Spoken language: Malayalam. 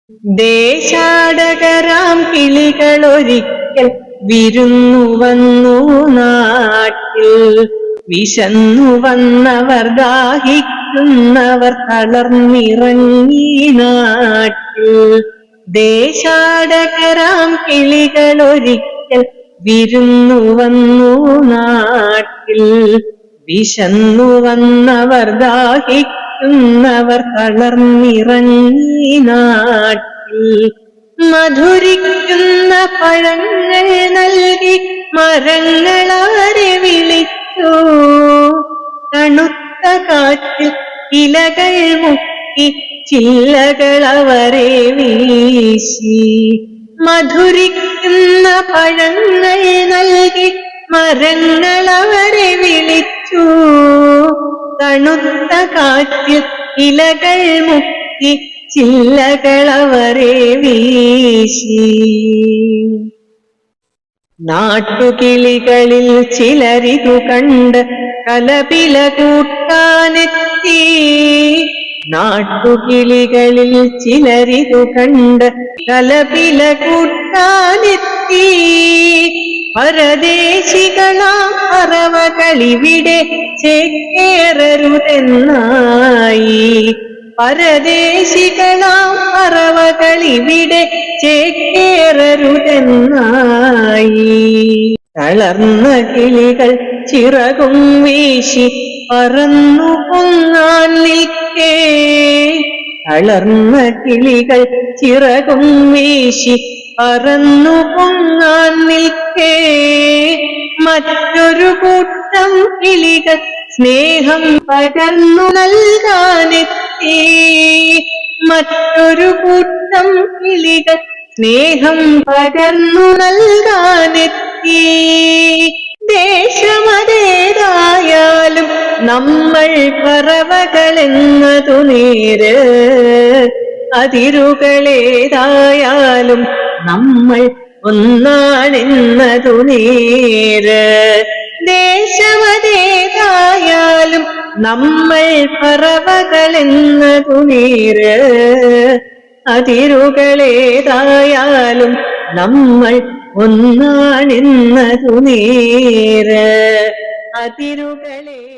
ദേശാടകരാം കിളികളൊരിക്കൽ വിരുന്നു വന്നു നാട്ടിൽ. വിശന്നു വന്നവർ ദാഹിക്കുന്നവർ തളർന്നിറങ്ങി നാട്ടിൽ. ദേശാടകരാം കിളികളൊരിക്കൽ വിരുന്നു വന്നു നാട്ടിൽ. വിശന്നു വന്നവർ ദാഹിക്കുന്നവർ തളർന്നിറങ്ങി നാട്ടിൽ. മധുരിക്കുന്ന പഴങ്ങൾ നൽകി മരങ്ങളാരെ വിളിച്ചു. തണുത്ത കാറ്റിൽ ഇലകൾ മുക്കി ചില്ലകളവരെ വീശി. മധുരിക്കുന്ന പഴങ്ങൾ നൽകി മരങ്ങളവരെ വിളിച്ചു. തണുത്ത കാറ്റിൽ ഇലകൾ മുക്കി ചില്ലകളവരെ വീശി. നാട്ടുകിളികളിൽ ചിലരിതു കണ്ട് കലപില കൂട്ടാനെത്തി. നാട്ടുകിളികളിൽ ചിലരിതു കണ്ട് കലപില കൂട്ടാനെത്തി. പരദേശികളാം പറവകളിവിടെ ചേക്കേറരുതെന്നായി. പരദേശികളാം പറവകളിവിടെ ചേക്കേറരുതെന്നായി. തളർന്ന കിളികൾ ചിറകും വീശി പറന്നു പൊങ്ങാൻ നിൽക്കേ. തളർന്ന കിളികൾ ചിറകും വീശി പറന്നു പൊങ്ങാൻ നിൽക്കേ. മറ്റൊരു കൂട്ടം കിളികൾ സ്നേഹം പകർന്നു നൽകാനെത്തി. മറ്റൊരു കൂട്ടം കിളികൾ സ്നേഹം പകർന്നു നൽകാനെത്തി. ദേശമതേതായാലും നമ്മൾ പറവകളെന്നതു നേര്. അതിരുകളേതായാലും നമ്മൾ ഒന്നാണെന്നതു നേര്. ദേശമതേതായാലും നമ്മൾ പറവകളെന്നതു നേര്. അതിരുകളേതായാലും നമ്മൾ ഒന്നാണെന്നതു നേര്. അതിരുകളെ